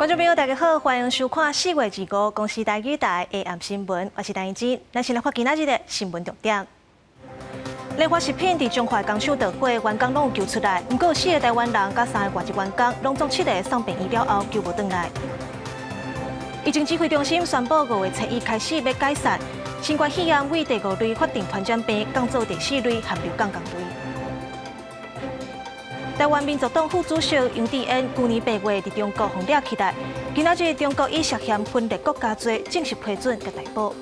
观众朋友，大家好，欢迎收看4月25公司台语台的暗新闻，我是陈怡真。咱先来看今仔日的新闻重点。莲花食品伫中华工厂大火，员工拢有救出来，不过4个台湾人甲3个外籍员工拢总7个送病医了后救无转来。疫情指挥中心宣布5月初1开始要解散，新冠肺炎为第5类法定传染病降做第4类含流感同类。台湾民族党副主席杨智嫣去年8月伫中国被抓起来，今仔日中国以涉嫌分裂国家罪正式批准甲逮捕。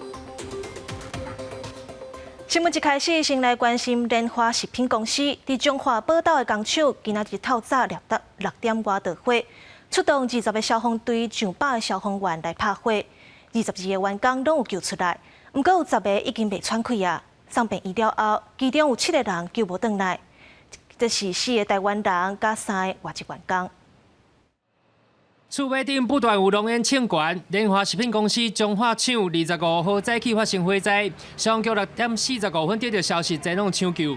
新闻一开始，先来关心莲花食品公司伫中华宝岛的工厂，今仔日透早6点外着火，出动20个消防队、上百个消防员来拍火，22个员工拢有救出来，不过有10个已经袂喘气啊。送病医了后，其中有7个人救无转来。这是4个台湾人甲3个外籍员工。厝尾顶不断有浓烟呛悬，莲花食品公司中华厂25号早起发生火灾，消防局6点45分得到消息，前往抢救。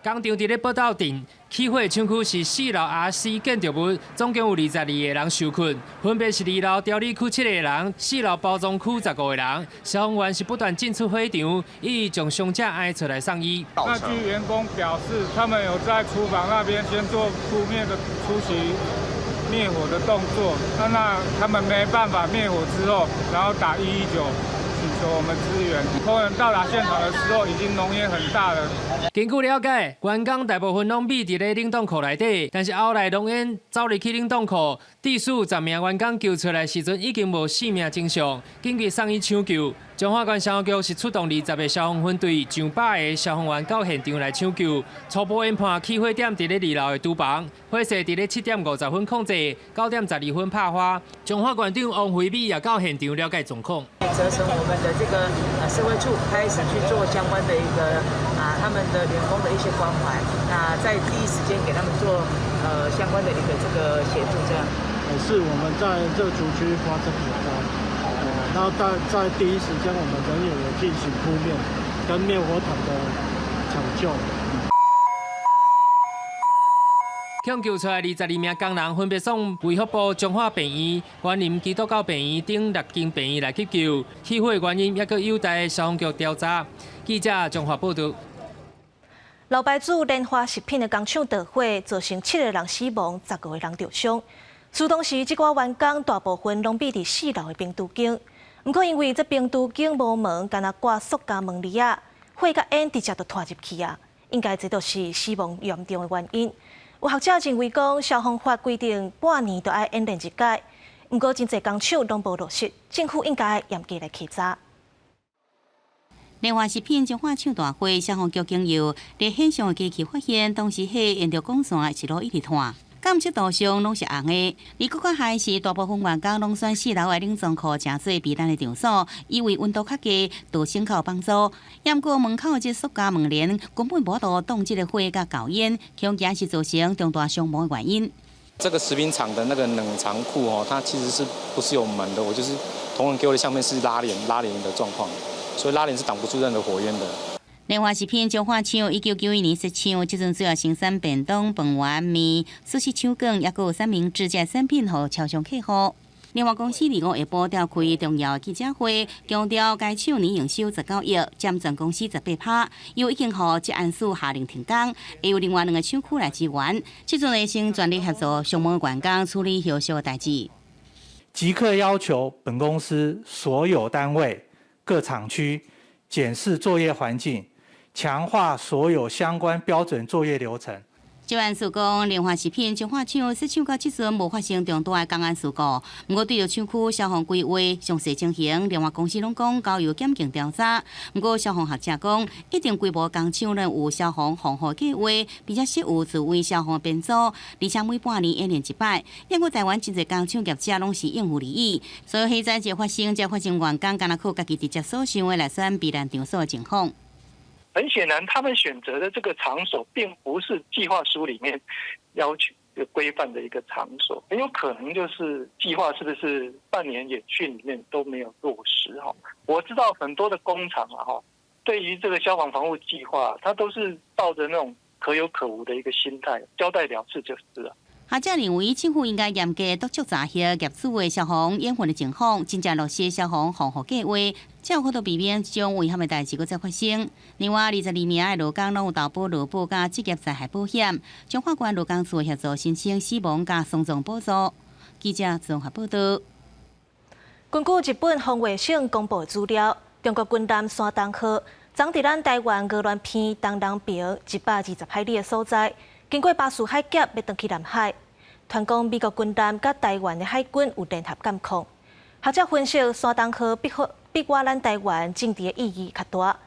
工厂伫咧宝岛镇，起火厂区是4楼 RC 建筑物，总共有22个人受困，分别是2楼调理区7个人，4楼包装区15个人。消防员是不断进出火场，以将伤者挨出来送医。那据员工表示，他们有在厨房那边先做扑灭的初期灭火的动作，那他们没办法灭火之后，然后打119。请求我们支援。工人到达现场的时候，已经浓烟很大了。根据了解，员工大部分拢秘伫咧冷冻库内底，但是后来浓烟走入去冷冻库，至少10名员工救出来时阵已经无4名正常，紧急送医抢救。中华县消防局是出动20个消防分队、上百个消防员到现场来抢救。初步研判起火点伫咧2楼的厨房，火势伫咧7点50分控制，9点12分拍花。中华县长王惠美也到现场了解状况。责成我们的这个社会处开始去做相关的一个他们的员工的一些关怀，在第一时间给他们做相关的一个这个协助，这样。是我们在这个族区发生火灾，然后在第一时间我们人员有进行扑灭跟灭火筒的抢救。抢救出来22名工人，分别送卫福部中华病院、园林基督教病院等6间病院来急救。起火原因也搁有待消防局调查。记者中华报道。老牌子莲花食品的工厂大火，造成7个人死亡，10个人受伤。事当时，这寡员工大部分拢避伫4楼的冰厨间，不过因为这冰厨间无门，干那挂塑胶门帘啊，火甲烟直接就拖入去啊，应该这就是死亡严重的原因。有学者认为讲，消防法规定半年就要演练一届，不过真侪工厂拢无落实，政府应该严格来稽查。莲花食品中华厂大火，消防局经由在现场的机器发现，当时迄沿着管线一路一直拖。感测度上拢是红的，而更较害是大部分员工拢选4楼的冷藏库正做避难的场所，以为温度较低，对身体有帮助。也不过门口这塑胶门帘根本无法挡这个火甲高烟，恐惊是造成重大伤亡的原因。这个食品厂的那个冷藏库它其实是不是有门的？我就是同仁给我的相片是拉帘的状况，所以拉帘是挡不住任何火焰的。莲花食品中华厂1991年设厂，即阵主要生产便当、饭圆、面、寿司肠卷，也有三明治这产品予超商客户。莲花公司25下晡召开重要记者会，强调该厂年营收19亿，占全公司18%，又已经予职安署下令停工，也有另外2个厂区来支援。即阵会先全力协助伤亡员工处理后续的代志。即刻要求本公司所有单位、各厂区检视作业环境。强化所有相关标准作业流程。职员署讲，莲花食品中华厂设厂到即阵无发生重大的工案事故，不过对着厂区消防规划详细情形，莲花公司拢讲交由检警调查。不过消防学者讲，一定规模工厂内有消防防护计划，并且设有自卫消防编组，而且每半年演练一摆。因为台湾真侪工厂业者拢是应付利益，所以现在才发生员工敢若靠家己直接所想的来选避难场所的情况。很显然，他们选择的这个场所，并不是计划书里面要求规范的一个场所，很有可能就是计划是不是半年演训里面都没有落实哈。我知道很多的工厂对于这个消防防护计划，它都是抱着那种可有可无的一个心态，交代了事就是了。学者认为，政府应该严格督促查核业主的消防烟火的情况，真正落实消防防护计划，才有可能避免这种遗憾的代志再发生。另外，22名的劳工拢有投保劳保甲职业灾害保险，中华关劳工处协助申请死亡甲丧葬补助。记者综合报道。根据日本防卫省公布的资料，中国军舰山东号昨伫咱台湾鹅銮片东南边120海里的所在，经过巴士海峡要转去南海。传讲美国军舰甲台湾的海军有联合监控。学者分析，山东号比我咱台湾政治的意义较大。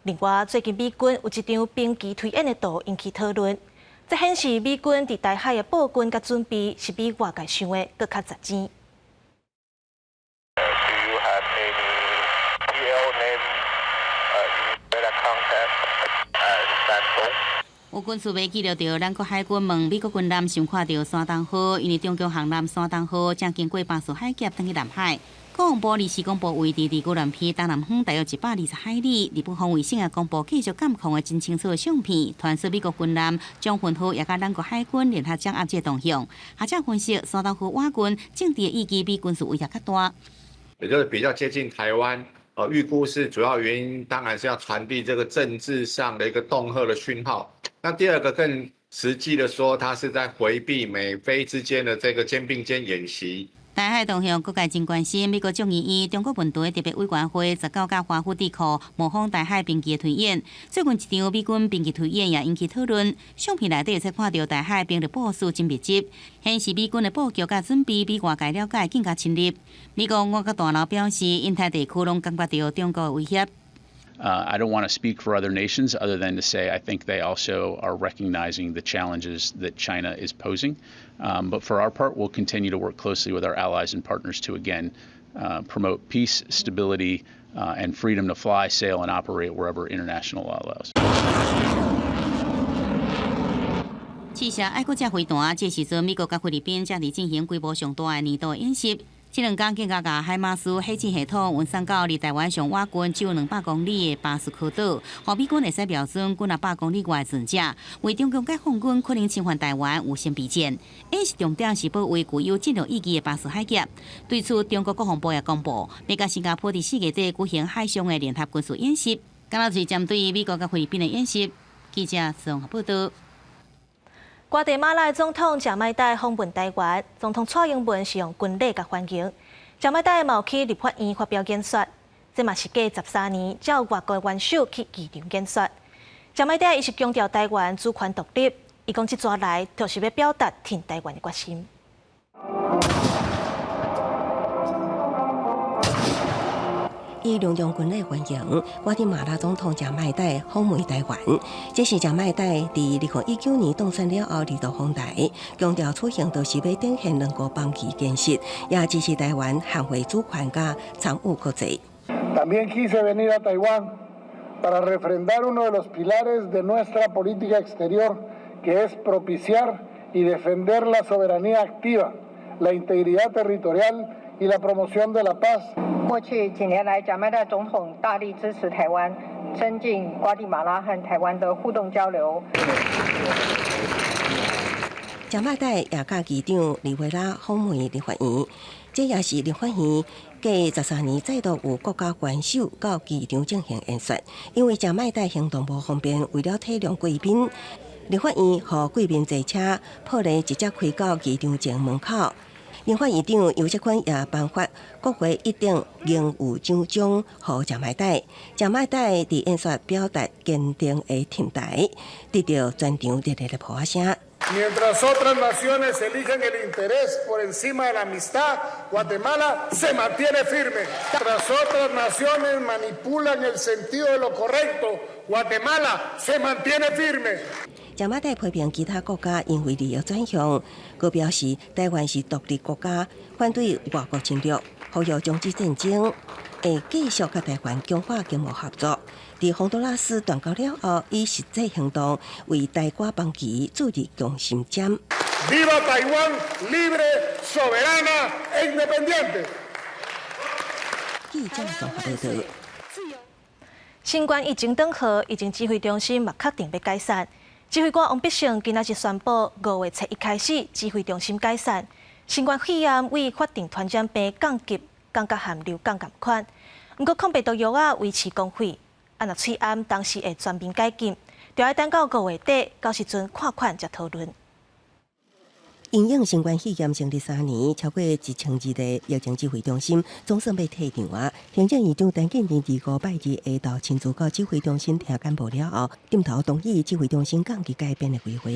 另外，最近美军有一场兵棋推演的图引起讨论，这显示美军伫台海的布军甲准备是比外界想的搁较扎尖。有军事媒记录到，咱国海军问美国军舰想看到山东号，因为中共航舰山东号正经过巴士海峡转去南海。国防部临时公布位置伫鹅銮片东南方大约120海里。日本防卫省也公布继续监控的真清楚的相片，传说美国军舰将混合也甲咱国海军联合掌握这动向。学者分析，山东号瓦军政治的意义比军事威胁较大，也就是比较接近台湾。预估是主要原因，当然是要传递这个政治上的一个恫吓的讯号。那第二个更实际的说，它是在回避美菲之间的这个肩并肩演习。台海动向各界真关心。美国众议院中国问题特别委员会19甲华府智库模仿台海兵棋的推演。最近一场美军兵棋推演也引起讨论。相片内底会使看到台海兵力部署真密集，显示美军的布局甲准备比外界了解更加深入。美国外交大楼表示，印太地区拢感觉到中国的威胁。I don't want to speak for other nations other than to say I think they also are recognizing the challenges that China is posing. But for our part, we'll continue to work closely with our allies and partners to, again, promote peace, stability, and freedom to fly, sail, and operate wherever international law allows. 试射爱国者飞弹，这时阵美国甲菲律宾正伫进行规模上大的年度演习。这2天更加把海马斯火箭系统运送到离台湾上远近只有200公里的巴斯科岛，让美军会使瞄准几100公里外的船只，为中共解放军可能侵犯台湾有先避战。演习重点是保卫具有战略意义的巴士海峡。对此，中国国防部也公布，要甲新加坡伫4月底举行海上的联合军事演习，敢若是针对美国甲菲律宾的演习。记者综合报道。瓜地马拉总统贾迈代访问台湾，总统蔡英文是用军礼甲欢迎。贾迈代嘛有去立法院发表演说，这嘛是隔13年才有外国元首去机场演说。贾迈代伊是强调台湾主权独立，伊讲这转来就是要表达挺台湾的决心。以隆重军礼欢迎瓜地马拉总统贾迈代访问台湾。这是贾迈代伫2019年当选了后二度访台，强调此行就是要展现两国邦谊建设，也支持台湾捍卫主权甲参与国际。También quise venir a Taiwán para refrendar uno de los pilares de nuestra política exterior, que es propiciar y defender la soberanía activa, la integridad territorial y la promoción de la paz。过去几年来，贾迈代总统大力支持台湾，增进瓜地马拉和台湾的互动交流。贾迈代也甲机长李维拉访问立法院，这也是立法院继13年再度有国家元首到机场进行演说。因为贾迈代行动不方便，为了体谅贵宾，立法院和贵宾坐车破例直接开到机场前门口。立法院长游锡堃也颁发国会一等荣誉奖章予贾迈代。贾迈代伫演说表达坚定的挺台，得到全场热烈的呼声。Mientras otras naciones eligen el interés por encima de la amistad, Guatemala se mantiene firme. Mientras otras naciones manipulan el sentido de lo correcto, Guatemala se mantiene firme. 贾迈代批评其他国家因为利益转向，佮表示台湾是独立国家，反对外国侵略，呼吁终止战争，会继续甲台湾强化经贸合作。伫洪都拉斯断交了后，以实际行动为台瓜邦旗注入强心针。Viva Taiwán libre, soberana e independiente。记者综合报道。新冠疫情转好，疫情指挥中心嘛确定要解散。指挥官王必胜今仔日宣布，5月1日开始，指挥中心解散，新冠肺炎为法定传染病降级，降甲含流感同款。不过抗病毒药啊维持公费，若翠暗当时会全面解禁，就要等到5月底，到时阵看款才讨论。因应新冠肺炎成立3年，超过1000日的疫情指挥中心总算要退场啊！行政院长陈建仁5拜日下昼亲自到指挥中心听简报了后，点头同意指挥中心降级改编的规划。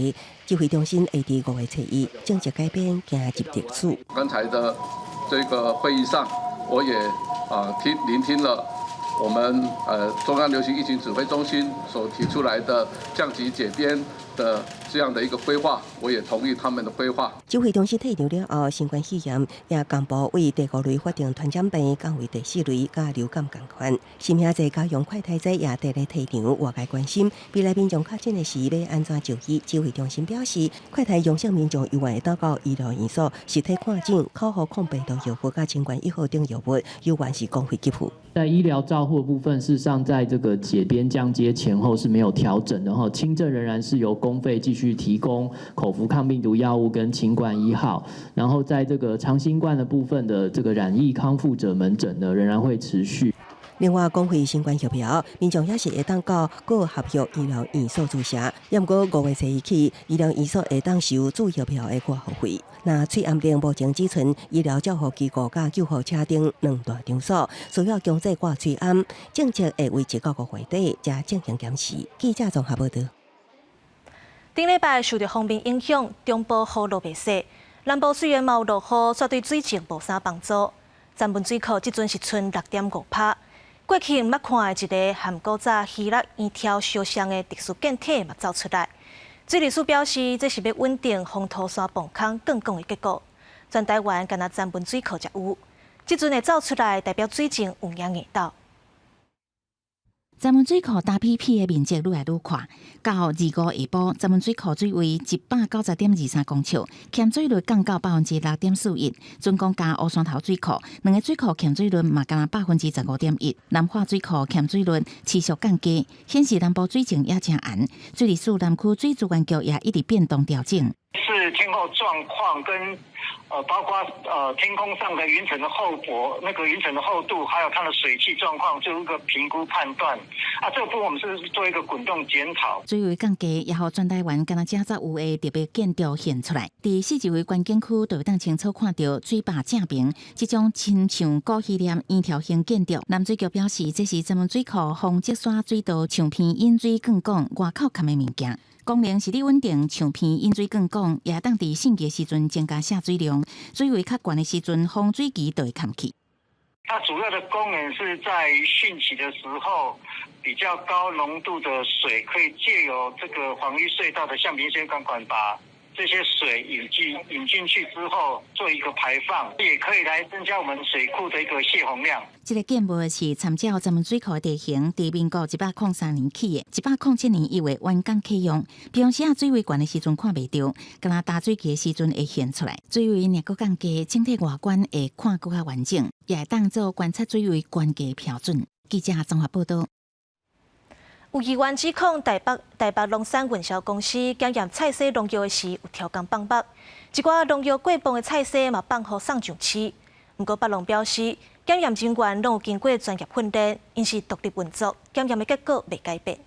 指挥中心会伫5月7日正式改编行入历史。刚才的这个会议上，我也聆听了我们中央流行疫情指挥中心所提出来的降级解编的这样的一个规划，我也同意他们的规划。指挥中心退场了后，新冠肺炎也公布为第5类法定传染病降为第4类，甲流感同款。新遐济高雄快筛剂也得咧退场，外界关心未来民众确诊的时要安怎就医。指挥中心表示，快筛阳性民众有缘会到到医疗院所实体看诊，口服抗病毒药物甲清冠1号等药物，有缘是公费给付。在医疗照护的部分，事实上在这个解编降阶前后是没有调整的哈，轻症仍然是由公费继续提供口服抗病毒药物跟清冠1号，然后在这个长新冠的部分的这个染疫康复者门诊呢，仍然会持续。另外，公费新冠疫苗，民众也是会当到各合约医疗院所注射。也不过5月7日起，医疗院所会当收注疫苗的挂号费。那翠暗令目前只存医疗照护机构甲救护车等2大场所，需要强制挂翠暗，政策会维持到5月底才进行检视。记者综合报道。顶礼拜受到风面影响，中部雨落袂细，南部虽然有落雨，却对水情无啥帮助。詹文水库即阵是剩6.5趴。过去毋捌看的一个含古早希腊圆条烧伤的特殊建体嘛走出来。水利署表示，这是要稳定风土山崩坑更广的结果。全台湾敢若詹文水库才有，即阵会走出来，代表水情有影硬到。詹文水库大批批的面积愈来愈宽，到25下晡，詹文水库水位190.23公尺，欠水率降到6.41%。准公加乌山头水库2个水库欠水率嘛，敢若15.1%。南化水库欠水率持续降低，显示南部水情也真暗。水利署南区水资源局也一直变动调整。是天候状况跟包括天空上的云层的厚薄，那个云层的厚度，还有它的水汽状况，做一个评估判断。这个部分我们是做一个滚动检讨。水位降低，也互全台湾敢若正则有的特别建筑现出来。伫40位关景区，就会当清楚看到水坝正边这种亲像古希腊圆条形建筑。南水局表示，这是詹文水库防积沙水道墙片引水更广外口坎的物件。功能是咧稳定墙片引水更广，也当伫盛季时阵增加下水量，水位较悬的时阵，防水期就会坎起。它主要的功能是在汛期的时候，比较高浓度的水可以借由这个防御隧道的橡皮线钢管把这些水引进去之后做一个排放，也可以来增加我们水库的一个泄洪量。这个建模是参照詹文水库的地形，伫民国103年起的，107年1月完工启用。平时水位悬的时阵看袂到，敢若大水期的时阵会现出来。水位若搁降低，整体外观会看搁较完整，也会当做观察水位关键标准。记者综合报道。有议员指控台北农产运销公司检验菜色农药的时有超工放肉，一寡农药过磅的菜色嘛放互送上市。不过北农表示，检验人员拢有经过专业训练，因是独立运作，检验的结果未改变。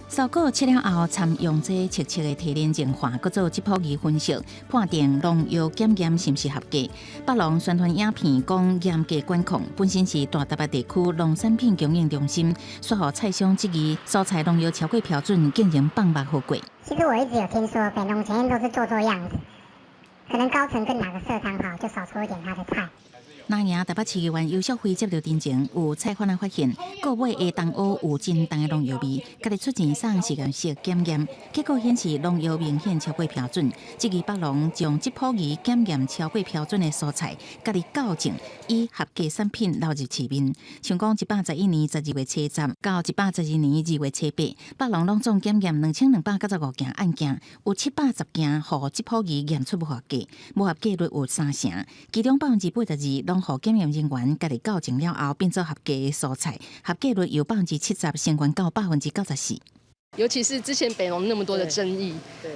收购切了后，参用这切的提炼净化，搁做质谱仪分析，判定农药检验是毋是合格。北农宣传影片讲严格管控，本身是大台北地区农产品供应中心，说互菜商质疑蔬菜农药超过标准，竟然放肉好贵。其实我一直有听说，北农前面都是做样子，可能高层跟哪个社长好，就少出一点他的菜。那年台北市议员游淑慧接到陈情，有菜贩发现购买的东欧有真重的农药味，家己出钱送实验室检验，结果显示农药明显超过标准。质疑北农将质谱仪检验超过标准的蔬菜，家己校正，以合格产品流入市面。像讲111年12月7日到112年2月7日，北农拢总检验2295件案件，有710件互质谱仪验出不合格，不合格率有3成，其中82%拢互检验人员家己校正了后变做合格的蔬菜，合格率由70%升悬到94%。尤其是之前北农那么多的争议，对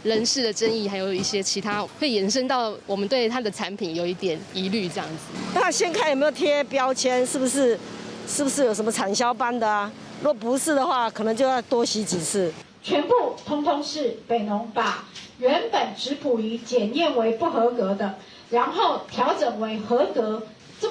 人事的争议，还有一些其他会延伸到我们对它的产品有一点疑虑这样子。那先看有没有贴标签，是不是有什么产销班的啊？若不是的话，可能就要多洗几次。全部通通是北农把原本质谱仪检验为不合格的，然后调整为合格，这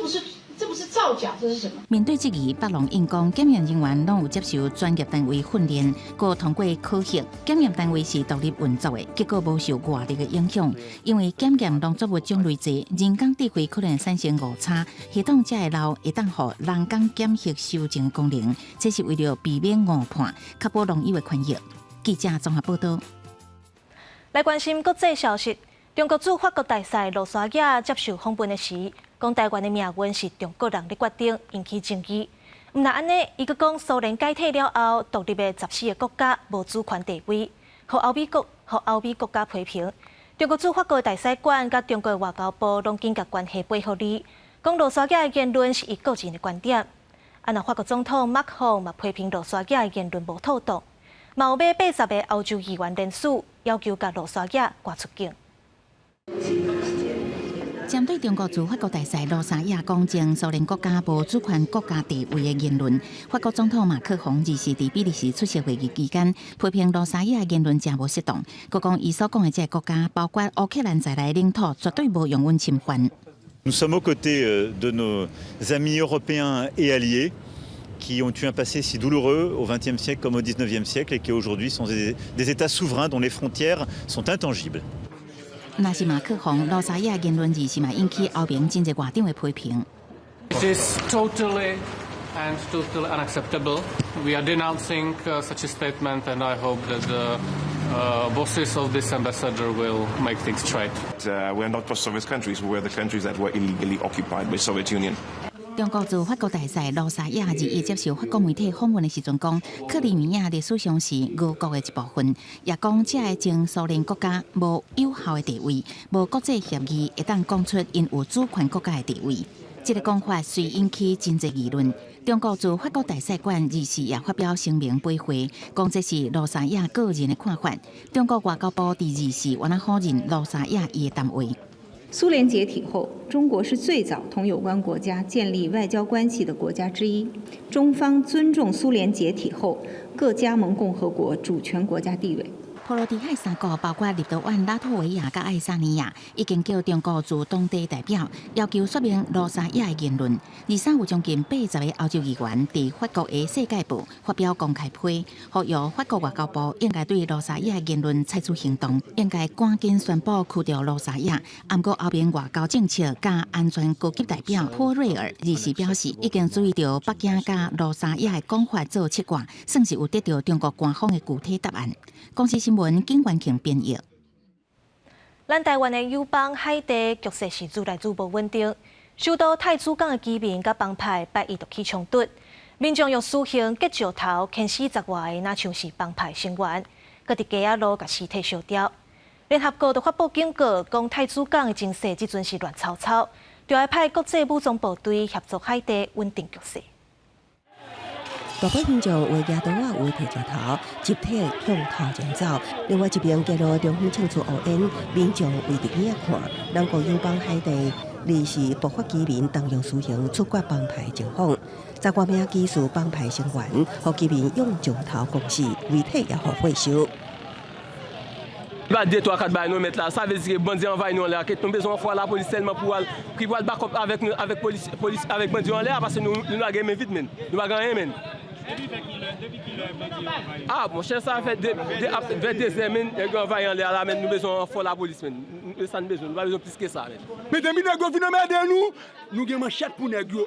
不是造假，这是什么？面对质疑，北农因讲检验人员拢有接受专业单位训练，佮通过考核，检验单位是独立运作的，结果无受外力的影响。因为检验农作物种类多，人工智慧可能产生误差，系统才会留会当互人工检核修正的功能，这是为了避免误判，确保农友的权益。记者综合报道。来关心国际消息，中国驻法国大使罗沙亚接受访问的时，讲台湾的命运是中国人的决定，引起争议。唔但安尼，伊阁讲苏联解体了后，独立的14个国家无主权地位，互欧美国家批评。中国驻法国大使馆甲中国外交部拢紧甲关系配合你，讲罗沙亚的言论是伊个人的观点。啊，那法国总统马克龙嘛批评罗沙亚的言论无妥当。毛尾80个欧洲议员联署，要求甲罗沙亚赶出境。针对中国驻法国大使罗沙亚讲称苏联国家无主权国家地位的言论，法国总统马克龙24日在比利时出席会议期间，批评罗沙亚言论真无适当。佮讲伊所讲的这个国家，包括乌克兰在内领土，绝对无容允侵犯。Nous sommes aux côtés de nos amis européens et alliés, qui ont eu un passé si douloureux au XXe siècle comme au XIXe siècle et qui aujourd'hui sont des États souverains dont les frontières sont intangibles. 那是马克龙罗沙亚言论是嘛引起欧盟真侪外长的批评。It is totally unacceptable. We are denouncing such a statement, and I hope that the bosses of this ambassador will make things straight. We are not post-Soviet countries. We were the countries that were illegally occupied by Soviet Union. 中国驻法国大使罗沙亚日夜接受法国媒体访问的时阵讲，克里米亚历史上是俄国的一部分，也讲这个前苏联国家无有效的地位，无国际协议会当讲出因有主权国家的地位。这个讲法虽引起真侪议论，中国驻法国大使馆24也发表声明驳回，讲这是罗沙亚个人的看法。中国外交部第24原来否认罗沙亚伊的谈话。苏联解体后，中国是最早同有关国家建立外交关系的国家之一。中方尊重苏联解体后各加盟共和国主权国家地位。波罗的海三国包括立陶宛、拉脱维亚和爱沙尼亚，已经叫中国驻当地代表要求说明罗沙亚的言论。23有将近80个欧洲议员伫法国的世界报发表公开批，呼吁法国外交部应该对罗沙亚的言论采取行动，应该赶紧宣布驱逐罗沙亚。不过，欧盟外交政策加安全高级代表波瑞尔24表示，已经注意到北京加罗沙亚的讲法做切割，算是有得到中国官方的具体答案。公司新闻景元庆编译。咱台湾的友邦海地局势是愈来愈无稳定，首都太子港的居民甲帮派拜一就起冲突，民众用私刑割石头砍死10外个，那像是帮派成员，搁伫街仔路甲尸体烧掉。联合国就发布警告，讲太子港的情势即阵是乱糟糟，就要派国际武装部队协助海地稳定局势。大批民众为举刀啊，为提石头，集体向头前走。另外一边街路中央庆祝乌烟，民众围伫边仔看。咱国友邦海地24爆发居民动用私刑处决帮派情况，10多名疑似帮派成员，互居民用石头攻死，遗体也互回收。Pas 2, 3, 4 bails nous mettre là. Ça veut dire que les bandits envahissent nous là. Nous besoin de la police tellement pour back up avec nous, avec police, avec bandits en l'air parce que nous avons vite, nous avons rien, men. Ah, mon cher, ça fait 22 semaines, nous avons envahi en l'air là, mais nous besoin de la police, men. Nous avons besoin plus que ça, men. Mais des nègres viennent m'aider nous avons manchette pour nègres.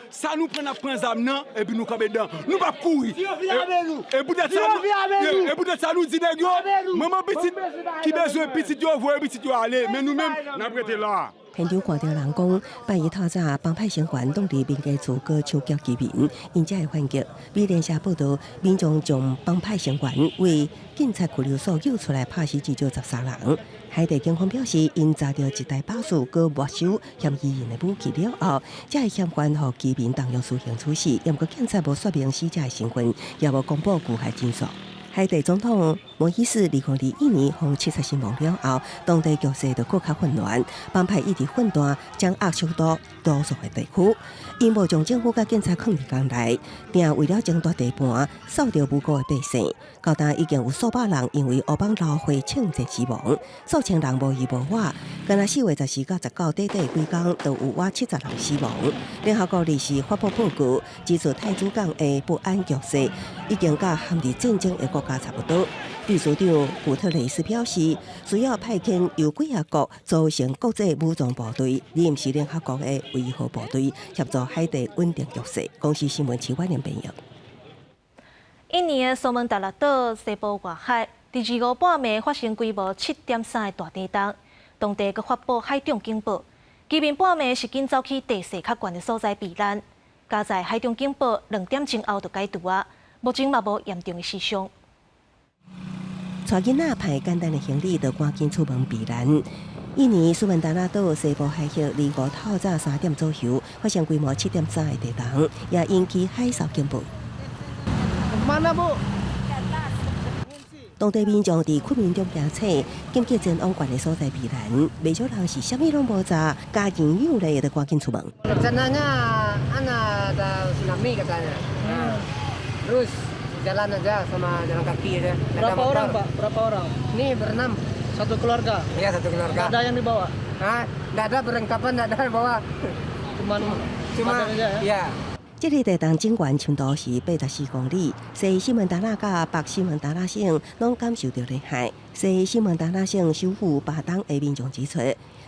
Ça nous prend un zam et puis nous camper dedans. Nous pas courir. Et peut-être ça nous dit nègres. Maman petite qui besoin petite yo voir petite yo aller, mais nous-mêmes n'a prêté là. 现场看到人讲，拜一透早帮派成员拢伫民家厝过抢劫居民，因这个反击。美联社报道，民众将帮派成员为警察拘留所救出来，拍死至少13人。海地警方表示，因查到一台巴士搁没收嫌疑人的武器了后，这个嫌犯互居民动用私刑处死，也不过警察无说明死者的身份，也无公布具体真相。海地总统摩伊斯2021年访视察身亡了后，当地局势就更加混乱，帮派一直混乱，将压缩到多数的地区。因无将政府甲警察放入港内，并为了争夺地盘，扫掉无辜的百姓。到今已经有数百人因为乌邦劳会枪战死亡，数千人无依无靠。今仔4月14到19短短几天，就有我70人死亡。联合国临时发布报告，指出太子港的不安局势已经甲陷入战争的国家差不多。秘书长古特雷斯表示，需要派遣由几啊国组成国际武装部队，临时联合国的维和部队，协助海地稳定局势。公司新闻齐婉玲编译。印尼的苏门答腊岛西部外海，伫2号半暝发生规模7.3的大地震，当地阁发布海中警报。居民半暝是紧走去地势较悬的所在避难。加在海中警报2点钟后就解除啊，目前嘛无严重的死伤。带囡仔派简单的行李，就赶紧出门避难。印尼苏门答腊岛西部海域2号透早3点左右发生规模7.3的地震，也引起海啸警报。当地民众伫昆明中行车，紧急前往悬的所在避难。不少人是啥物拢无查，家境有咧就赶紧出门。Rencananya anak ada tsunami katanya. Terus jalan aja sama jalan kaki aja. Berapa orang Pak? Berapa orang? Ini berenam. Satu keluarga? Iya satu keluarga. Ada yang dibawa? Hah? Nggak ada perlengkapan, nggak ada bawa. Cuma ya? Iya. 这个地震震源深度是84公里，西西门答腊甲北西门答腊省拢感受到厉害。西西门答腊省首府巴东的民众指出，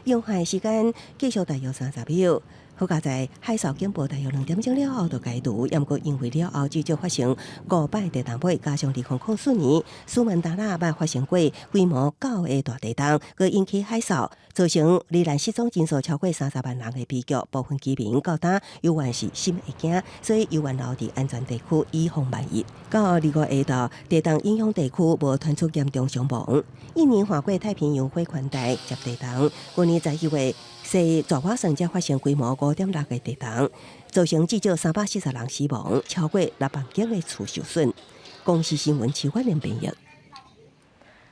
用海时间继续大约30秒。好佳在海啸警报大约2点钟了后就解除，也毋过因为了后继续发生5摆地震尾，加上2004年苏门答腊捌发生过规模9个大地震，佮引起海啸，造成罹难失踪人数超过30万人的悲剧。部分居民到今犹原是心会惊，所以犹原留伫安全地区以防万一。到2月下昼，地震影响地区无传出严重伤亡。印尼划过太平洋火款带接地震，去年11月。西爪哇省才发生规模5.6个地震，造成至少340人死亡，超过6万间的厝受损。公司新闻齐婉玲编译。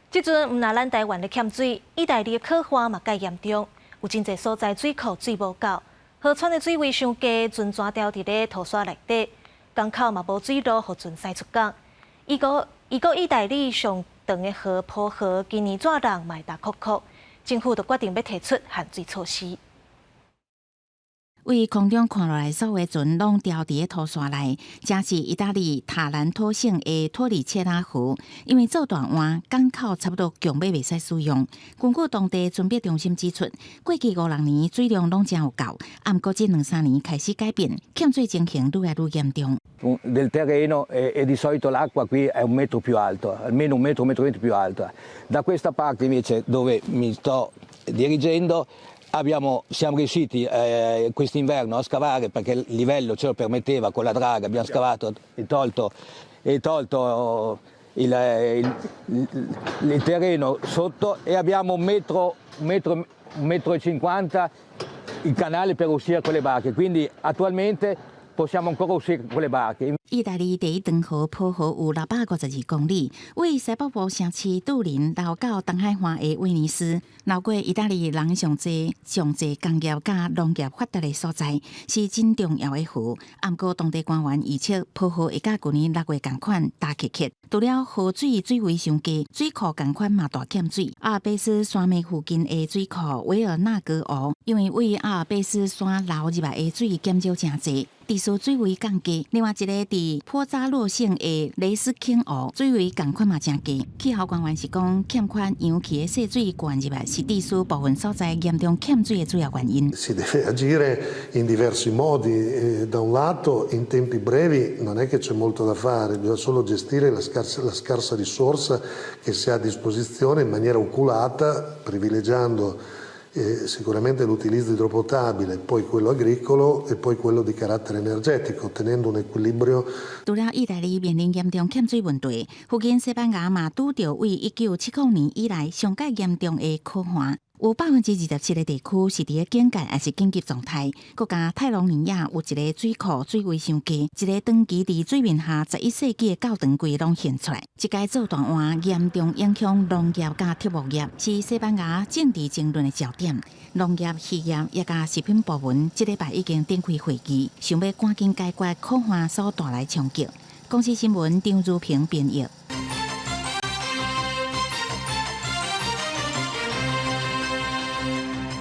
即阵毋但咱台湾咧欠水，意大利的烤花嘛介严重，有真侪所在水库水无够，河川的水位上低，船全掉伫咧土沙内底，港口嘛无水路，互船驶出港。伊个意大利上长的河浦河，今年怎人嘛会大哭哭。政府就决定要提出限水措施。为空中看落来，所有船拢掉伫土沙内，正是意大利塔兰托省的托里切拉湖。因为做大湾，港口差不多强要袂使使用。根据当地船舶中心指出，过去5、6年水量拢真有够，毋过这2、3年开始改变，欠水情形愈来愈严重。Del terreno e di solito l'acqua qui è 1 metro più alto, almeno 1 metro, 1,20 metri più alta. Da questa parte invece dove mi sto dirigendo siamo riusciti quest'inverno a scavare perché il livello ce lo permetteva con la draga, abbiamo scavato e tolto il terreno sotto e abbiamo 1,50 metri il canale per uscire con le barche, quindi attualmente possiamo ancora uscire con le barche. 意大利第一长河浦河有652公里，为西北部城市杜林流到东海岸的威尼斯，流过意大利人上济工业甲农业发达的所在，是真重要的湖。毋过当地官员预测浦河会甲去年6月同款大缺缺，除了河水位上低，水库同款嘛大欠水。阿尔卑斯山脉附近的水库维尔纳格湖，因为为阿尔卑斯山流入来的水减少真济。地势水位降低，另外一个伫坡扎洛省的雷斯肯湖水位同款嘛真低。气候官员是讲，欠缺氧气的泄水灌入来是地势部分所在严重欠水的主要原因。Si deve agire in diversi modi. Da un lato, in tempi brevi non è che c'è molto da fare, bisogna solo gestire la scarsa risorsa che si ha a disposizione in maniera oculata, privilegiando sicuramente l'utilizzo idropotabile, poi quello agricolo e poi quello di carattere energetico, tenendo un equilibrio. 除了意大利面临严重欠水问题，附近西班牙嘛拄着为1970年以来上界严重的酷旱。有27%的地区是伫咧警戒还是紧急状态。国家泰隆尼亚有一个水库水位上低，一个长期伫水面下11世纪的教堂柜拢现出来。这个造弹案严重影响农业甲畜牧业，是西班牙政治争论的焦点。农业、渔业也甲食品部门这礼拜已经展开会议，想要赶紧解决可汗所带来冲击。公司新闻张如平编译。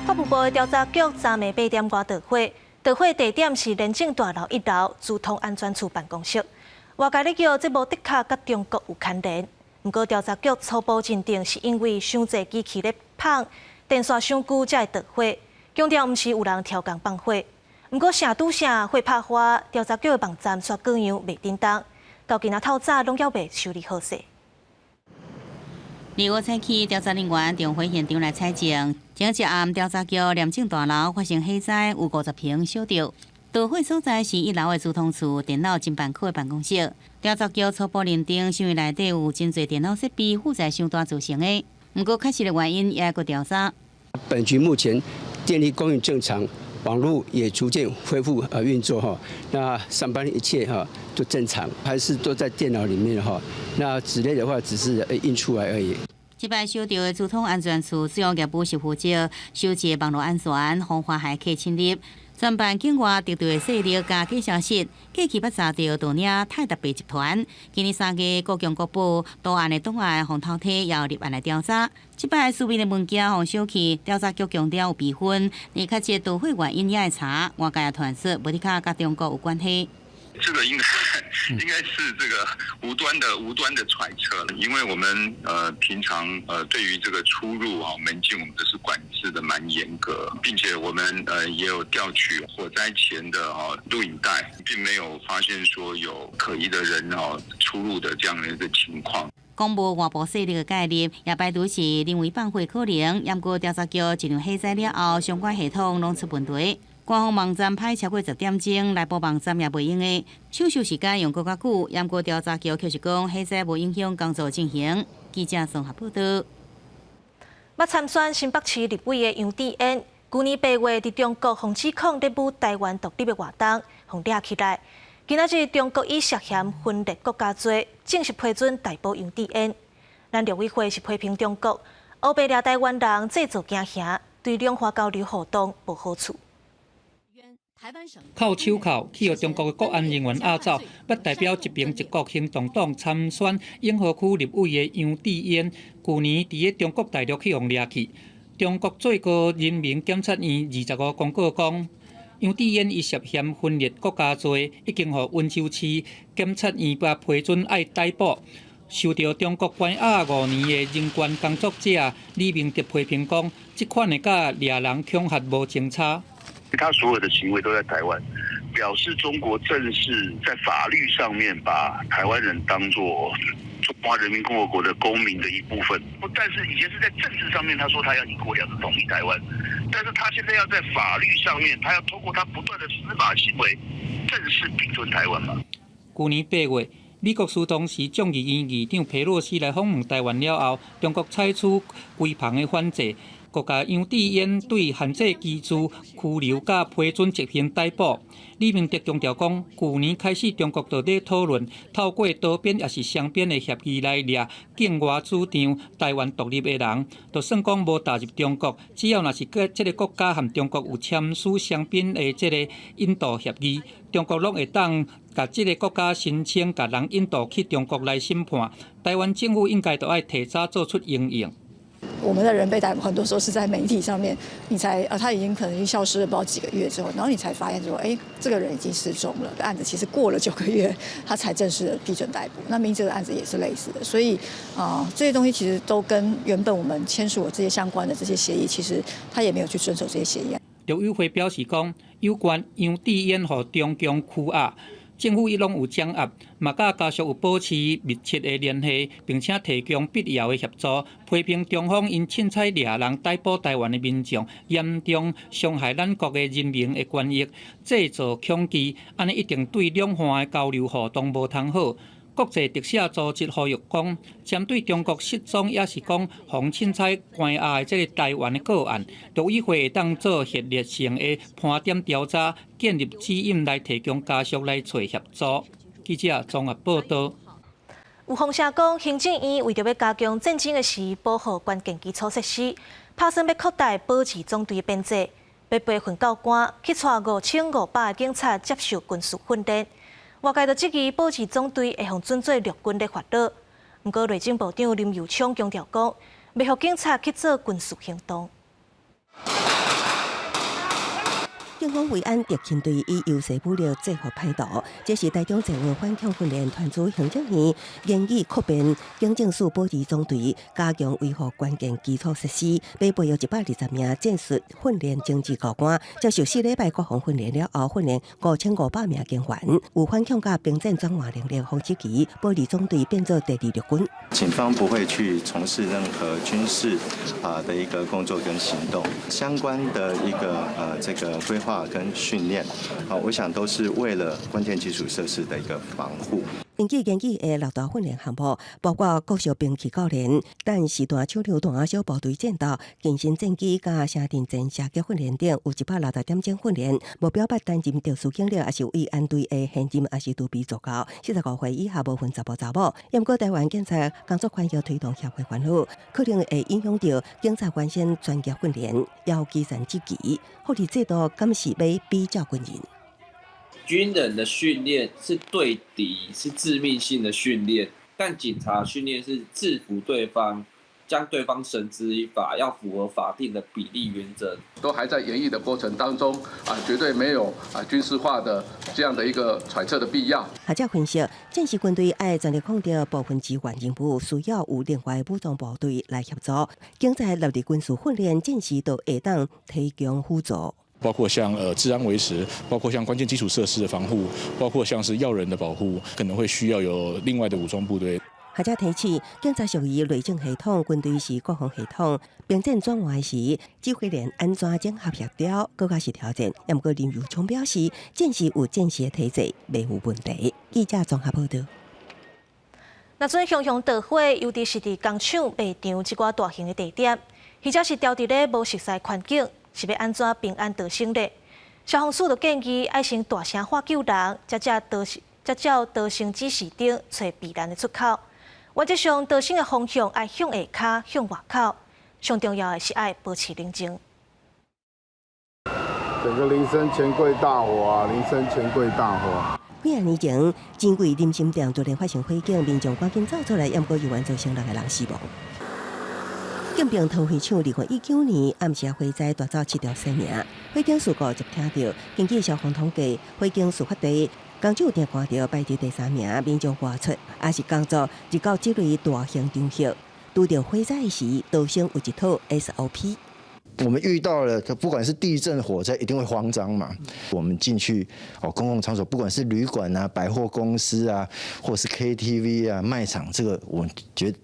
法务部的调查局昨暝8点外导火，导火地点是廉政大楼1楼交通安全处办公室。外界咧叫这无的确甲中国有牵连，不过调查局初步认定是因为伤济机器咧放电线伤久才会导火，强调毋是有人超工放火。不过啥拄啥火拍花，调查局的网站刷各样未叮当，到今仔透早拢还未修理好势。离我采取调查人员从火现场来采证，前一暗调查局廉政大楼发生火灾，有50平烧着。导火所在是1楼的交通处电脑侦办科的办公室。调查局初步认定，是因为内底有真侪电脑设备负载伤大造成的。不过，确实的原因也要调查。本局目前电力供应正常，网络也逐渐恢复运作哈。那上班一切哈都正常，还是都在电脑里面哈。那纸类的话，只是印出来而已。这摆收到的交通安全处使用业务是负责收集网络安全、防花害客侵入。专办境外敌对势力加假消息，过去捌查到大领泰达白集团。今年3月，国强国保多案的档案互偷摕，也立案来调查。这摆书面的物件互收去，调查局强调有备份，而确切导火原因也会查。外界也传说无的确甲中国有关系。这个应该是这个无端的揣测了，因为我们平常对于这个出入门禁我们都是管制的蛮严格，并且我们也有调取火灾前的录影带，并没有发现说有可疑的人出入的这样的一个情况。公布外部势力的介入，也排除是认为放火可能。不过调查局一场火灾了后，相关系统拢出问题。官方网站歹超过10点钟，内部网站也袂用的，抢修时间用更较久。不过调查局却是讲，火灾无影响工作进行。记者综合报道。要参选新北市立委的杨智嫣，去年8月伫中国防指控咧舞台湾独立的活动，互抓起来。今仔日中国以涉嫌分裂国家罪，正式批准逮捕杨智嫣。咱陆委会是批评中国乌白掠台湾人制造惊吓，对两华交流互动无好处。靠手铐去互中国的国安人员押走，要代表一名一国行动党参选永和区立委的杨智嫣，去年伫咧中国大陆去互抓去。中国最高人民检察院25公告讲，杨智嫣伊涉嫌分裂国家罪，已经互温州市检察院批准爱逮捕。受到中国关押5年的人权工作者李明德批评讲，这款的甲掠人恐吓无相差。他所有的行为都在台湾，表示中国正是在法律上面把台湾人当作中华人民共和国的公民的一部分。但是以前是在政治上面，他说他要1国2制统一台湾，但是他现在要在法律上面，他要通过他不断的司法行为，正式并吞台湾嘛。去年8月。美国苏当时众议院议长佩洛西来访问台湾了后，中国采取规范的反制，国家杨智嫣对限制居住、拘留甲批准执行逮捕。李明德强调讲，去年开始中国就在讨论透过多边也是双边的协议来掠境外主张台湾独立的人，就算讲无踏入中国，只要若是这个国家和中国有签署双边的这个引渡协议，中国拢会当甲这个国家申请甲人引渡去中国来审判。台湾政府应该都要提早做出应应。我们的人被逮捕，很多时候是在媒体上面，你才他已经可能已经消失了不知道几个月之后，然后你才发现说，这个人已经失踪了。案子其实过了9个月，他才正式的批准逮捕。那明哲的案子也是类似的，所以这些东西其实都跟原本我们签署的这些相关的这些协议，其实他也没有去遵守这些协议。陆委会表示讲，有关杨智嫣和中共拘押。政府伊拢有掌握，嘛甲家属有保持密切的联系，并且提供必要的协助。批评中方因凊彩掠人逮捕台湾的民众，严重伤害咱国的人民的权益，制造恐惧，安尼一定对两岸的交流互动无通好。国际特赦组织呼吁讲，针对中国失踪也是讲防凊彩关押的这个台湾的个案，陆委会会当做系列性的盘点调查，建立指引来提供家属来找协助。记者综合报道。有风声讲，行政院为着要加强战争的时保护关键基础设施，打算要扩大保持总队的编制，要培训教官去带5500个警察接受军事训练。外界就质疑保持总队会向准做陆军的法律。不过，内政部长林佑昌强调讲，未让警察去做军事行动。警方维安特勤队以优势武力制服歹徒，这是台中政府反恐训练团组行政院建议扩编警政署保持总队，加强维护关键基础设施，被培育120名战术训练政治教官，接受4礼拜国防训练了后，训练5500名警员，有反恐甲兵战转换能力防止期，保持总队变做第2陆军。警方不会去从事任何军事的一个工作跟行动，相关的一个这个规划跟训练，我想都是为了关键基础设施的一个防护。根据研议的6大训练项目，包括各式兵器教练、弹实弹、手榴弹、小部队战斗、近身战机、加城镇战射击训练等，有160点钟训练。目标八担任特殊警力，也是为安队的现任，也是独臂助教。45岁以下无分查甫查某。不过台湾警察工作环境推动协会关注，可能会影响到警察官先专业训练，要基层积极。福利制度敢是要比较军人？军人的训练是对敌，是致命性的训练，但警察训练是制服对方，将对方绳之以法，要符合法定的比例原则。都还在研议的过程当中绝对没有军事化的这样的一个揣测的必要。学者分析，战时军队爱全力控制部分支援任务，需要有另外武装部队来协助。警察落地军事训练，战时都会当提供辅助。包括像治安维持，包括像关键基础设施的防护，包括像是要人的保护，可能会需要有另外的武装部队。学者提起，警察属于内政系统，军队是国防系统。兵战转换时，指挥连安怎整合协调，更加是挑战。不过林佑昌表示，战时有战时的体制，未有问题。记者综合报道。那阵熊熊大火，尤其是伫工厂卖场一寡大型的地点，或者是调伫咧无熟悉环境。是要安怎平安逃生呢？消防署就建议爱先大声喊救人，才照逃生指示顶找避难的出口。原则上，逃生的方向爱向下骹、向外口。上重要的是爱保持冷静。整个林森钱柜大火林森钱柜大火。几啊年前，钱柜林森店突然发生火警，民众赶紧走出来，不过有完造成6个人死亡。建平糖火厂2019年暗时火灾夺走7条生命，火警事故接听到，根据消防统计，火警事发地工厂店看到排第3名，民众外出也是工作入到这类大型场所，遇到火灾时，逃生有一套 SOP。我们遇到了，不管是地震、火灾，一定会慌张嘛。我们进去公共场所，不管是旅馆啊、百货公司啊，或是 KTV 啊、卖场，这个我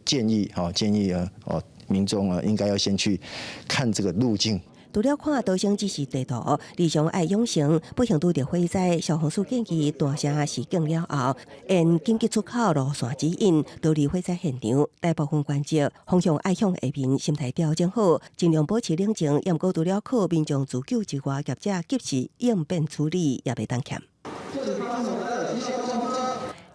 建议民众应该要先去看这个路径。除了看逃生指示地图，日常爱养成，不幸遇到火灾，消防署建议大声示警了后，按紧急出口路线指引，逃离火灾现场。大部分关节方向爱向下面，心态调整好，尽量保持冷静。不过除了靠民众自救之外，业者及时应变处理也袂当欠。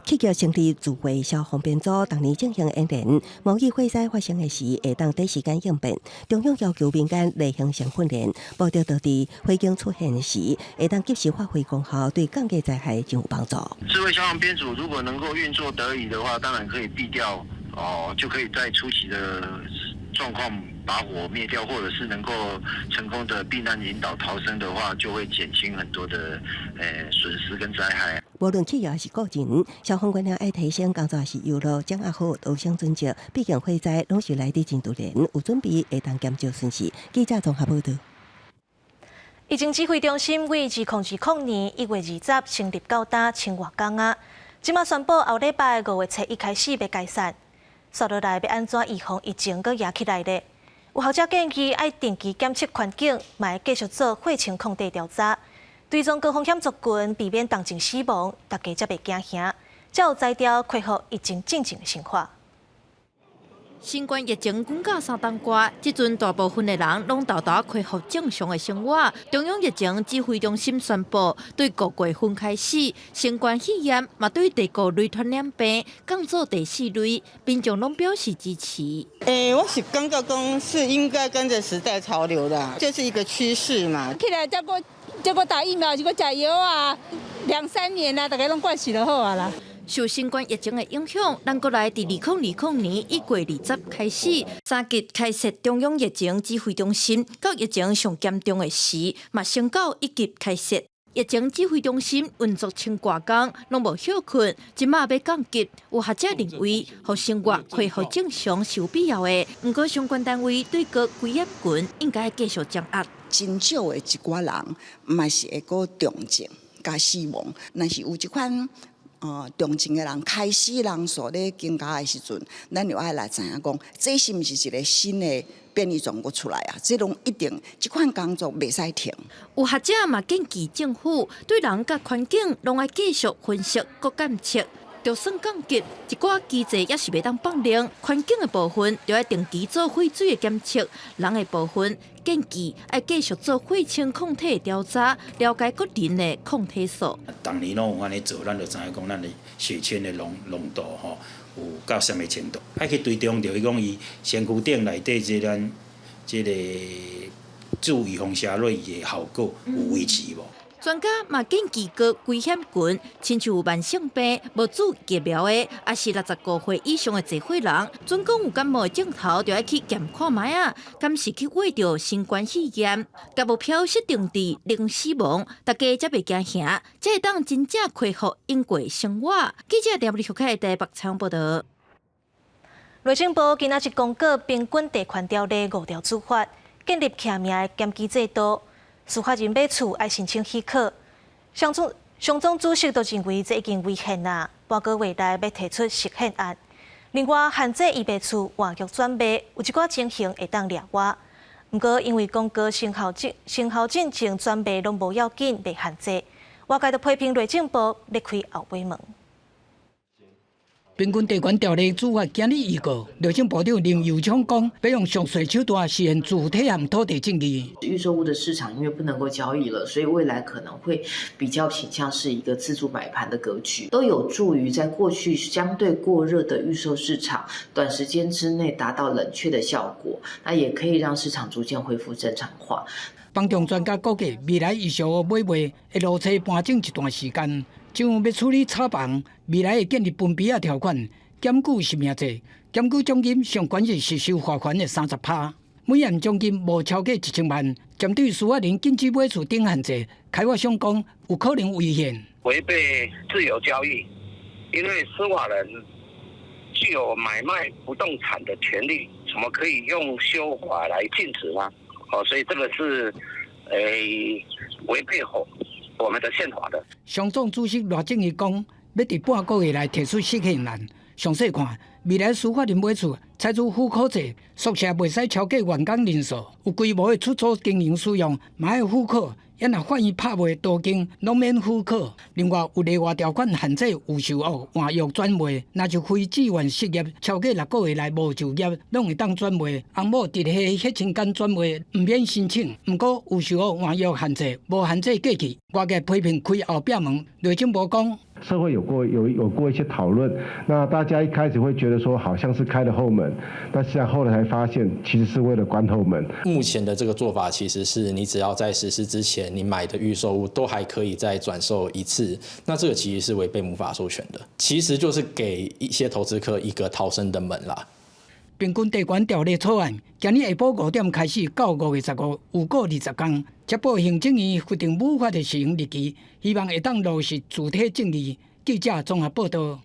企业成立自卫消防编组，当年进行演练，模拟火灾发生的时，会当第一时间应变。中央要求民间例行性训练，目的就伫火警出现时，会当及时发挥功效，对降低灾害真有帮助。自卫消防编组如果能够运作得宜的话，当然可以避掉就可以在初期的状况把火灭掉，或者是能够成功的避难引导逃生的话，就会减轻很多的损失跟灾害。无论企业还是个人，消防官员爱提升工作是有路掌握好逃生准则，毕竟火灾拢是来得真突然，有准备会当减少损失。记者综合报道。疫情指挥中心为2020年1月20成立到今千外天啊，即马宣布后礼拜5月1开始要解散。接落来要安怎预防疫情搁压起来呢？有学者建议爱定期检测环境，嘛会继续做火情控制调查，追踪高风险族群，避免动静死亡，大家才袂惊吓。才有才调恢复疫情正常的生活。新冠疫情滚到3冬瓜，即阵大部分的人拢豆豆恢复正常的生活。中央疫情指挥中心宣布，对5月份开始，新冠肺炎嘛对第5类传染病降做第4类，民众拢表示支持。我是感觉讲是应该跟着时代潮流的，这是一个趋势嘛。起来结果打疫苗，结果食药啊，2、3年啊，大家拢惯习就好啊啦。受新冠疫情的影响，咱国内伫2020年1月20开始，3级开设中央疫情指挥中心，到疫情上严重的时，嘛升到1级开设。疫情指挥中心运作千挂工，拢无休困，即马要降级，有学者认为，互生活恢复正常是有必要的。不过相关单位对各感染群应该继续掌握。真少的一寡人，嘛是会过重症加死亡，若是有一款。重症的人开始人数咧增加的时阵，咱就爱来知影讲，这是毋是一个新的变异种出来啊？这种一定这款工作袂使停。有学者嘛建议政府对人甲环境拢爱继续分析、搁监测。就算降级，一寡机制也是袂当放零。环境的部分就要定期做废水的检测，人的部分建议要继续做血清抗体的调查，了解个人的抗体数。当年拢有安尼做，咱就知影讲咱的血清的浓度吼有到什么程度，还去追踪着伊讲伊身躯顶内底这个注预防虾瑞的效果有维持无？专家嘛建议各危险群，亲像有慢性病、无注疫苗的，也是65岁以上的侪岁人，准讲有感冒的症头，就要去检看卖啊，敢是去挖着新冠肺炎，甲目标设定伫零死亡，大家才袂惊吓，才会当真正恢复应过生活。记者连日小凯台北采访报道。内政部今仔日公告平均地权条例5条处罚，建立徛名的检举制度。司法人买厝要申请许可，上总主席都认为这已经违宪啦，半个月内要提出实宪案。另外，限制预备厝换约转卖，有一寡情形会当掠活。不过，因为公告生效进程转卖拢无要紧，被限制。外界就批评内政部咧开后尾门。平均地权条例处罚今日预告，内政部长林佑昌讲，要用上细手段实现主体和土地正义。预售屋的市场因为不能够交易了，所以未来可能会比较倾向是一个自助买盘的格局，都有助于在过去相对过热的预售市场，短时间之内达到冷却的效果，那也可以让市场逐渐恢复正常化。房仲专家估计，未来预售屋买卖会落车搬进一段时间。像要处理炒房，未来会建立分批条款，检举实名制，检举奖金上悬是实收罚款的30%，每案奖金无超过1000万。针对司法人禁止买厝等限制，开发商讲有可能违宪，违背自由交易，因为司法人具有买卖不动产的权利，怎么可以用修法来禁止呢？所以这个是违背我们的宪法的。上总主席赖正义讲，要伫半个月内提出实宪案。详细看，未来司法人买厝采取户口制，宿舍袂使超过员工人数，有规模的出租经营使用，嘛要户口。也若发现拍卖途径，拢免户口。另外有例外条款限制有售屋换约转卖，若就非自愿失业超过6个月内无就业，拢会当转卖。翁某直系迄期间转卖，唔免申请。不过有售屋换约限制，无限制过期。外界批评开后壁门，内政部讲。社会有过一些讨论，那大家一开始会觉得说好像是开了后门，但实际上后来才发现其实是为了关后门。目前的这个做法其实是你只要在实施之前你买的预售屋都还可以再转售一次，那这个其实是违背母法授权的，其实就是给一些投资客一个逃生的门啦。平均地权条例草案今日下晡5点开始，到5月15有过20天，接报行政院决定无法的施行日期，希望会当落实主体正义。记者综合报道。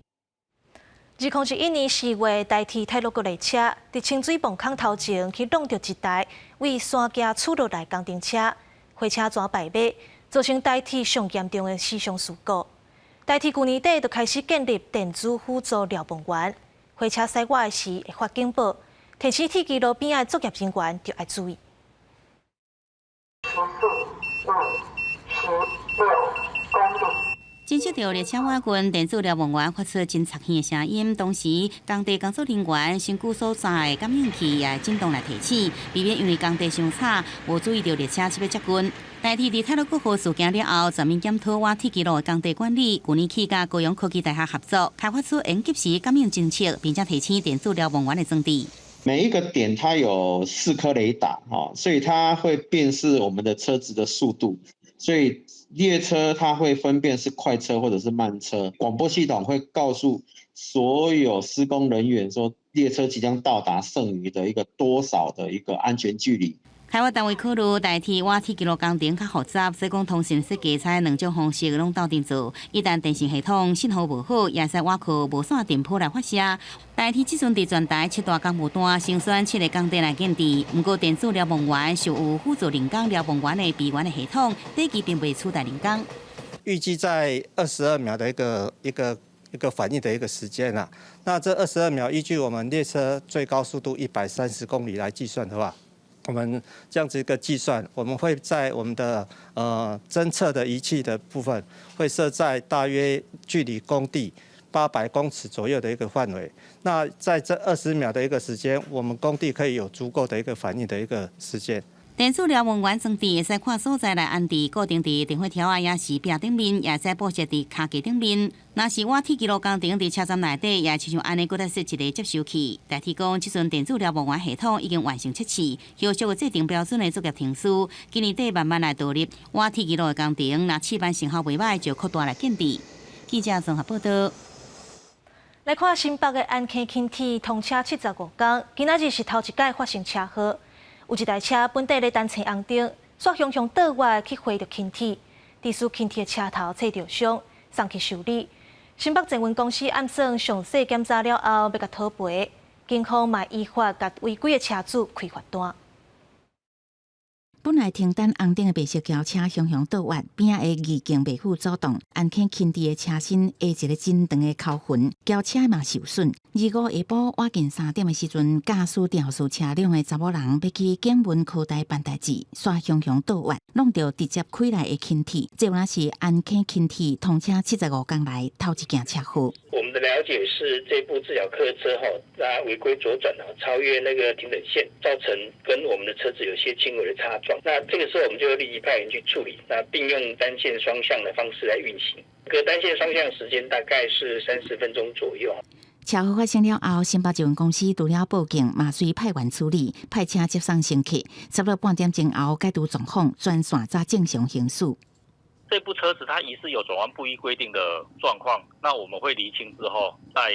2011年4月，台铁泰鲁阁列车伫清水泵坑头前去弄到一台为山架厝落来工程车，火车全败马，造成台铁上严重的死伤事故。台铁去年底就开始建立电子辅助瞭望员。火车驶过时会发警报，提醒铁轨路边的作业人员就要注意。侦测到列车瓦群电子瞭望员发出真插耳的声音，同时工地工作人员身躯所在的感应器也震动来提醒，避免因为工地伤吵，无注意到列车要接近。代替伫泰鲁阁号事件了后，全面检讨瓦铁基路的工地管理。去年起，甲高雄科技大学合作，开发出应急时感应侦测，并且提升电子瞭望员的装置。每一个点它有4颗雷达，所以它会辨识我们的车子的速度，所以列车它会分辨是快车或者是慢车。广播系统会告诉所有施工人员说，列车即将到达剩余的一个多少的一个安全距离。开发单位考虑代替瓦铁基路工程较复杂，所以讲通讯设计采2种方式拢斗阵做。一旦电信系统信号无好，也使挖靠无线电波来发射。代替即阵伫全台7大工务单先选7个工地来建置。不过电子瞭望员受有辅助人工瞭望员的闭源的系统，第期并未取代人工。预计在22秒的一个反应的一个时间啊。那这22秒，依据我们列车最高速度130公里来计算的话。我们这样子一个计算，我们会在我们的侦测的仪器的部分，会设在大约距离工地800公尺左右的一个范围。那在这20秒的一个时间，我们工地可以有足够的一个反应的一个时间。电子瞭望员装置会使看所在来安置，固定伫电火条啊，也是壁顶面，也使布设伫卡架顶面。若是瓦铁基路工程伫车站内底，也亲像安尼，搁再设一个接收器。代替讲，即阵电子瞭望员系统已经完成测试，后续有制定标准的作业程序。今年底慢慢来导入瓦铁基路的工程，若试办成效袂歹，就扩大来建置。记者综合报道。来看新北的安坑轻铁通车75天，今仔日是头一届发生车祸。有一台车本地咧单车红灯，煞向倒外去回着轻铁，致使轻铁的车头切着伤，送去修理。新北捷运公司暗算详细检查了后，要甲讨赔，警方嘛依法甲违规的车主开罚单。本来停等红灯的白色轿车向倒弯，边仔的二警袂负阻挡，安坑轻地的车身下一个真长的扣痕，轿车嘛受损。25下晡晚近3点的时阵，驾驶肇事车辆的查某人要去警文科大办代志，煞向倒弯，弄到直接开来的轻铁。这原来是安坑轻铁通车75天来头一件车祸。我们的了解是，这部自小客车在违规左转超越那个停等线，造成跟我们的车子有些轻微的擦撞。那这个时候我们就立即派人去处理，那并用单线双向的方式来运行。这个单线双向时间大概是30分钟左右。车祸发生了后，新北捷运公司除了报警，嘛随派员处理，派车接送乘客。差不多半点钟后，解除状况，专线再正常行驶。这部车子它疑似有转弯不依规定的状况，那我们会厘清之后再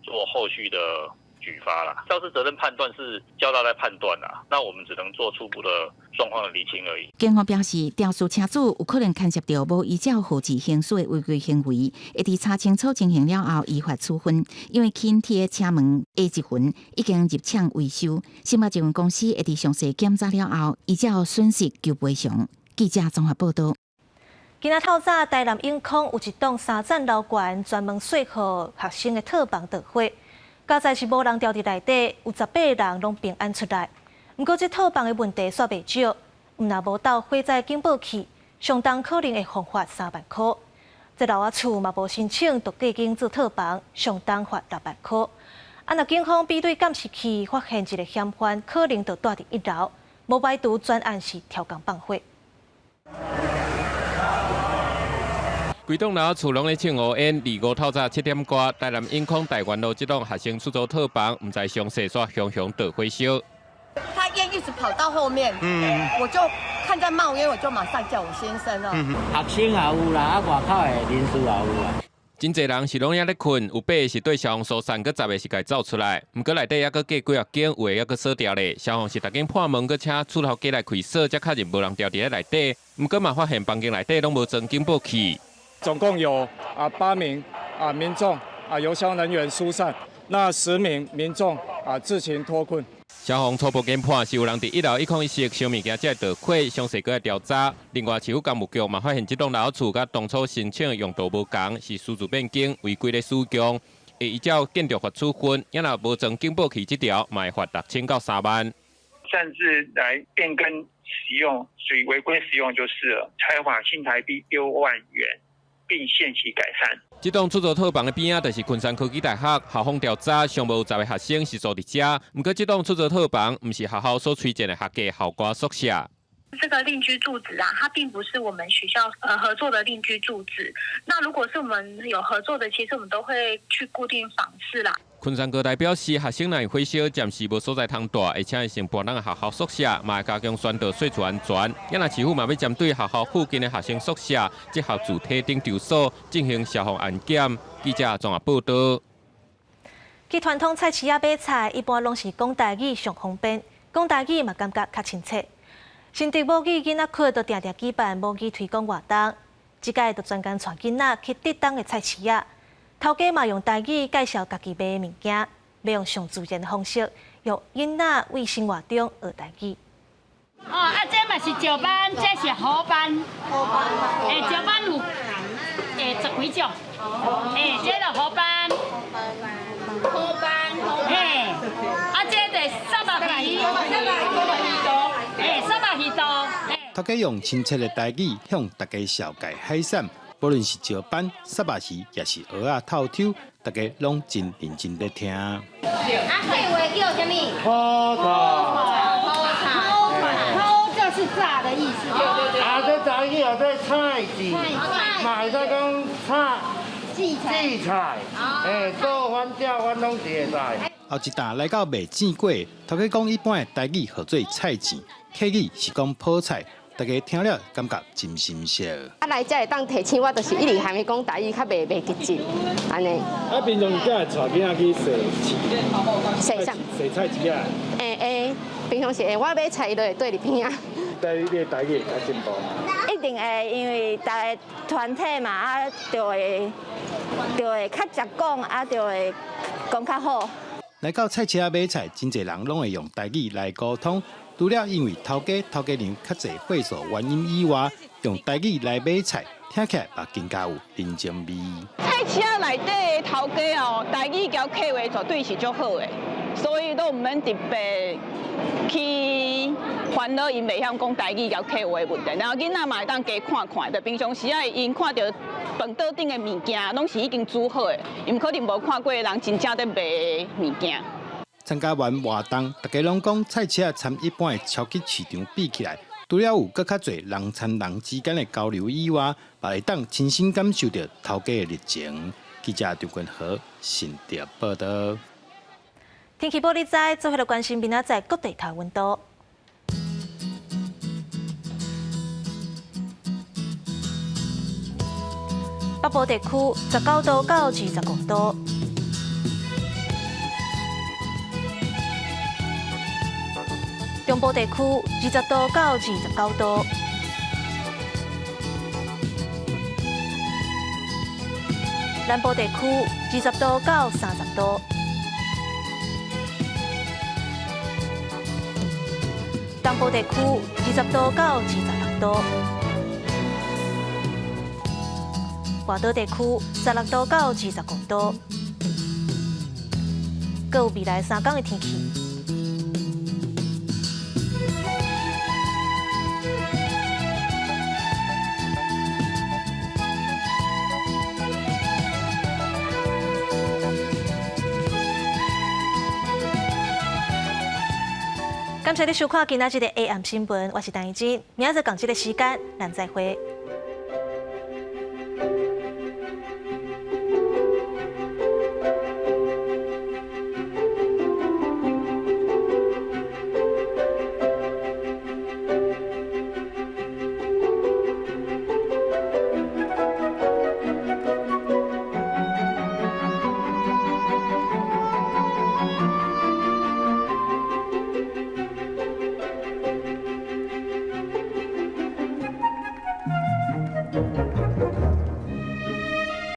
做后续的举发啦。肇事责任判断是交大在判断啦，那我们只能做初步的状况的厘清而已。警方表示，肇事车主有可能牵涉到无依照号志行驶的违规行为，会伫查清楚情形了后依法处分。因为轻铁的车门下一痕已经入厂维修，新北捷运公司会伫详细检查了后，依照损失求赔偿。记者综合报道。今仔透早，台南永康有一栋3层楼悬，专门适合学生的套房倒火。加在是无人掉伫内底，有18个人拢平安出来。不过，这套房的问题煞袂少，若无到火灾警报器，上当可能会罚款3万块。这楼仔厝嘛无申请独计经做套房，上当罚6万块。若警方比对监视器发现一个嫌犯，可能就住伫1楼，无排除专案是挑工放火。规栋楼厝拢咧庆贺宴，25透早7点多，台南永康大园路这栋学生出租套房，唔知详细煞熊倒火烧。他烟一直跑到后面，我就看在冒烟，我就马上叫我先生了。学生也有啦，外口的人士也有啦。真侪人是拢还咧困，有8个是对消防疏散，佮10个是家走出来。毋过内底还佮计几啊间，有个还佮锁掉咧。消防是逐间破门，佮请厝头家来开锁，才确认无人掉伫咧内底。毋过嘛发现房间内底拢无装警报器。总共有8名民众由消防人员疏散，那10名民众自行脱困。消防初步研判是有人伫1楼101室烧物件才会倒火，详细搁来调查。另外，市府工务局嘛发现这栋楼厝甲当初申请的用途无同，是私自变更，违规咧使用，会依照建筑法处分。若无装警报器这条，嘛会罚6000到3万。擅自来变更使用，属于违规使用就是了，才罚新台币6万元。并限期改善。这栋出租套房的边啊，就是昆山科技大学校方调查，上无10个学生是住伫遮。不过，这栋出租套房不是学校所推荐的学界校瓜宿舍。这个另居住址啊，它并不是我们学校合作的另居住址。那如果是我们有合作的，其实我们都会去固定访视啦。昆山高大表示，学生若会小，暂时无所在通住，而且会先搬到学校宿舍，嘛会加强宣导社区安全。也若市府嘛要针对学校附近的学生宿舍、职校主体等住所进行消防安检。记者综合报道。去传统菜市仔买菜，一般拢是讲台语上方便，讲台语嘛感觉较亲切。新竹母语囡仔课都定定举办母语推广活动，即届就专工带囡仔去特当的菜市仔。头家嘛用台语介绍家己买的物件，要用上自然的方式，用囡仔为生活中学台语。这嘛是石斑，这是河斑。石斑有10几种。这个河斑。河斑。这个沙巴鱼。沙巴鱼多。头家用亲切的台语向大家绍介海产。无论是石斑、沙巴鱼，也是蚵仔、透抽，大家拢真认真在听。这话叫什么？好就是炸的意思。这炸鱼有这菜籽，嘛会使讲荠菜，做番椒、番拢是会使。后一搭来到卖煎粿，头家讲一般的台语号做菜籽，客语是讲泡菜。大家听了感觉真新鲜。来这会当提醒我，就是一直还没讲台语，较袂激进，安尼。平常是带囡仔去洗啥？洗菜籽啊？平常是我买菜都会对你边啊。对你的台语较进步嘛？一定会，因为大家团体嘛，就会较常讲，就会讲较好。来到菜市仔买菜，真侪人拢会用台语来沟通。除了因为头家娘较侪会所原因以外，用台语来买菜，听起来也更加有人情味。菜市仔内底的头家哦，台语交客话绝对是足好的，所以都唔免特别去烦恼因袂晓讲台语交客话的问题。然后囡仔嘛会当加看看，就平常时啊，因看到饭桌顶的物件，拢是已经煮好的，伊唔可能无看过人真正在卖的物件。参加完活动，大家拢讲菜市仔参一般的超级市场比起来，除了有更较侪人参人之间的交流以外，也会当亲身感受到头家的热情。记者张君和新竹报道。天气报你知，做伙来关心明仔载各地台温度。北部地区19度到25度。中部地区20度到29度，南部地区20度到30度，东部地区20度到26度，外岛地区16度到25度。各有未来3天的天气。感谢你收看今仔日的 AM 新闻，我是陈怡珍，明仔载同一个时间，咱再会。